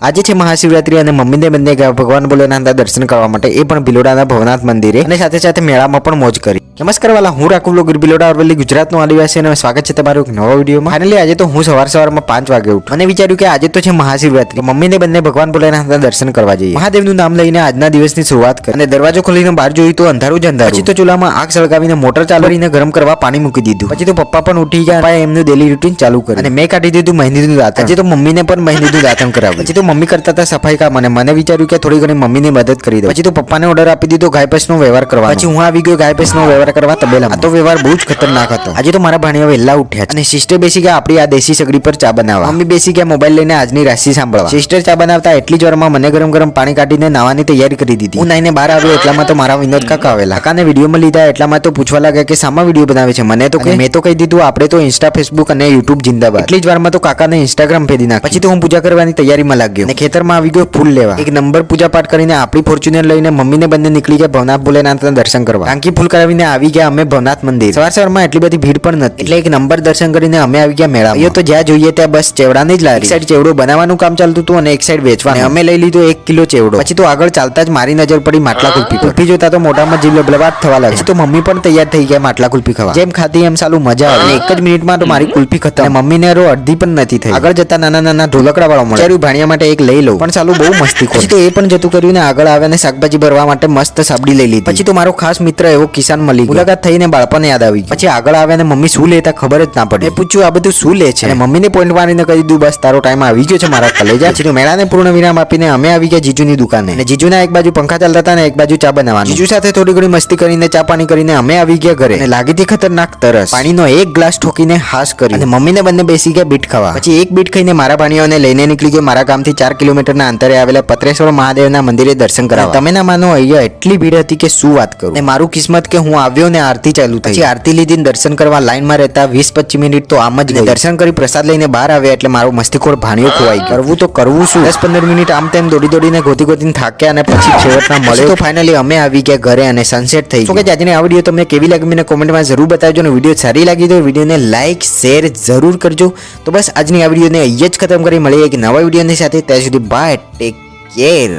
આજે છે મહાશિવરાત્રી અને મમ્મીને બંને ગયા ભગવાન ભોલેનાથના દર્શન કરવા માટે, એ પણ ભિલોડાના ભવનાથ મંદિરે, અને સાથે સાથે મેળામાં પણ મોજ કરી। નમસ્કાર વાલા, હું રાખું બ્લોગર ભિલોડા અરવલ્લી, ગુજરાતનો આદિવાસી, અને સ્વાગત છે તમારું એક નવા વિડીયોમાં। ફાઇનલી આજે તો હું સવારમાં 5 વાગે ઉઠ્યો અને વિચાર્યું કે આજે તો છે મહાશિવરાત્રી, મમ્મીને બંને ભગવાન ભોલેનાથના દર્શન કરવા જઈએ। મહાદેવનું નામ લઈને આજના દિવસની શરૂઆત કરી અને દરવાજો ખોલીને બહાર જોયું તો અંધારું જ અંધારું। પછી તો ચૂલામાં આગ સળગાવીને મોટર ચાલુ કરીને ગરમ કરવા પાણી મૂકી દીધું। પછી તો પપ્પા પણ ઉઠી ગયા, એમનું ડેલી રૂટીન ચાલુ કર્યું અને મેં કાઢી દીધું મહેંદીનું દાંતણ। આજે તો મમ્મીને પણ મહેંદીનું દાંતણ કરાવ્યું। પછી તો મમ્મી કરતા હતા સફાઈ કામ અને મને વિચાર્યું કે થોડી ઘણી મમ્મીની મદદ કરી દઉં। પછી તો પપ્પાને ઓર્ડર આપી દીધો ગાય ભેંસનો વ્યવહાર કરવા। પછી હું આવી ગયો ગાય ભેંસનો વ્યવહાર કરવા તબેલામાં। આ તો વ્યવહાર બહુ જ ખતરનાક હતો। આજે તો મારા ભાણિયા વહેલા ઉઠ્યા અને સિસ્ટર બેસી ગયા આપણી આ દેશી સગડી પર ચા બનાવવા। મમ્મી બેસી ગયા મોબાઈલ લઈને આજની રાશિ સાંભળવા। સિસ્ટર ચા બનાવતા એટલી જ વારમાં મને ગરમ ગરમ પાણી કાઢીને નાવાની તૈયારી કરી દીધી। હું નાઈને બહાર આવ્યો એટલામાં તો મારા વિનોદ કાકા આવેલા। કાકાને વિડીયોમાં લીધા એટલામાં તો પૂછવા લાગ્યા કે સામા વિડીયો બનાવે છે। મને તો મેં તો કહી દીધું આપણે તો ઇન્સ્ટા, ફેસબુક અને યુટ્યુબ જિંદાબાદ। એટલી જ વારમાં તો કાકાને ઇન્સ્ટાગ્રામ ફેરી નાખ્યું। પછી તો હું પૂજા કરવાની તૈયારીમાં લાગ્યો અને ખેતરમાં આવી ગયો ફૂલ લેવા। એક નંબર પૂજા પાઠ કરીને આપણી ફોર્ચ્યુનર લઈને મમ્મીને બંને નીકળી ગયા ભવનાથ ભોલેનાથના દર્શન કરવા। ટાંકી ફૂલ કરાવીને આવી ગયા અમે ભવનાથ મંદિર। સવારમાં એટલી બધી ભીડ પણ નથી, એટલે એક નંબર દર્શન કરીને અમે આવી ગયા મેળામાં। અહીંયા તો જ્યાં જોઈએ ત્યાં બસ ચેવડાની જ લારી। એક સાઈડ ચેવડો બનાવવાનું કામ ચાલતું હતું અને એક સાઈડ વેચવાનું। અમે લઈ લીધો 1 કિલો ચેવડો। પછી તો આગળ ચાલતા જ મારી નજર પડી માટલા કુલ્ફી પર। કુલ્ફી જોતા તો મોઢામાં જીભ લબલબાટ થવા લાગી। પછી તો મમ્મી પણ તૈયાર થઈ ગયા માટલા કુલ્ફી ખાવા। જેમ ખાધી એમ સાલું મજા આવી। એક જ મિનિટમાં તો મારી કુલ્ફી ખતમ અને મમ્મીને રો અડધી પણ નથી થઈ। આગળ જતા નાના નાના ઢોલકડા વાળો મળ્યો। વિચાર્યું ભાણિયા માટે એક લઈ લઉં, પણ સાલું બહુ મસ્તી કરી। પછી તો એ પણ જતું કર્યું ને આગળ આવ્યા ને શાકભાજી ભરવા માટે મસ્ત સાબડી લઈ લીધી। પછી તો મારો ખાસ મિત્ર એવો કિસાન મળી ગયો। મુલાકાત થઈને બાળપણ યાદ આવી ગયું। પછી આગળ આવ્યા ને મમ્મી શું લેતા ખબર જ ના પડી। મેં પૂછ્યું આ બધું શું લે છે, અને મમ્મીને પોઈન્ટ મારીને કહી દીધું બસ તારો ટાઈમ આવી ગયો છે મારા કલેજા। પછી મેળાને પૂર્ણ વિરામ આપીને અમે આવી ગયા જીજુની દુકાને, અને જીજુના એક બાજુ પંખા ચાલતા હતા ને એક બાજુ ચા બનાવવાનું। જીજુ સાથે થોડી ઘણી મસ્તી કરીને ચા પાણી કરીને અમે આવી ગયા ઘરે, અને લાગી હતી ખતરનાક તરસ। પાણીનો એક ગ્લાસ ઠોકીને હાશ કરી અને મમ્મીને બંને બેસી ગયા બીટ ખાવા। પછી એક બીટ ખાઈને મારા ભાણિયાઓને લઈને નીકળી ગયો મારા ગામથી 4 કિલોમીટરના અંતરે આવેલા પત્રેશ્વર મહાદેવના મંદિરે દર્શન કરાવવા। તમે ના માનો અહીંયા એટલી ભીડ હતી કે શું વાત કરું। ને મારું કિસ્મત કે હું આવ્યો ને આરતી ચાલુ થઈ। પછી આરતી લીધી દર્શન કરવા લાઈનમાં રહેતા 20-25 મિનિટ તો આમ જ દર્શન કરી પ્રસાદ લઈને બહાર આવ્યા એટલે મારો મસ્તીખોર ભાણિયો ખોવાઈ ગયો। કરવું તો કરવું શું, 10-15 મિનિટ આમ તેમ દોડી દોડીને ગોતીને થાક્યા અને પછી છેવટના મળ્યો તો ફાઇનલી અમે આવી ગયા ઘરે અને સનસેટ થઈ ગયો। કે આજની આ વિડીયો તમને કેવી લાગી મને કોમેન્ટમાં જરૂર બતાવજો, અને વિડીયો સારી લાગી તો વિડીયોને લાઈક શેર જરૂર કરજો। તો બસ આજની આ વિડીયોને અહીંયા જ ખતમ કરી મળીએ એક નવા વિડીયોની સાથે। ત્યાં સુધી બાય, ટેક કેર।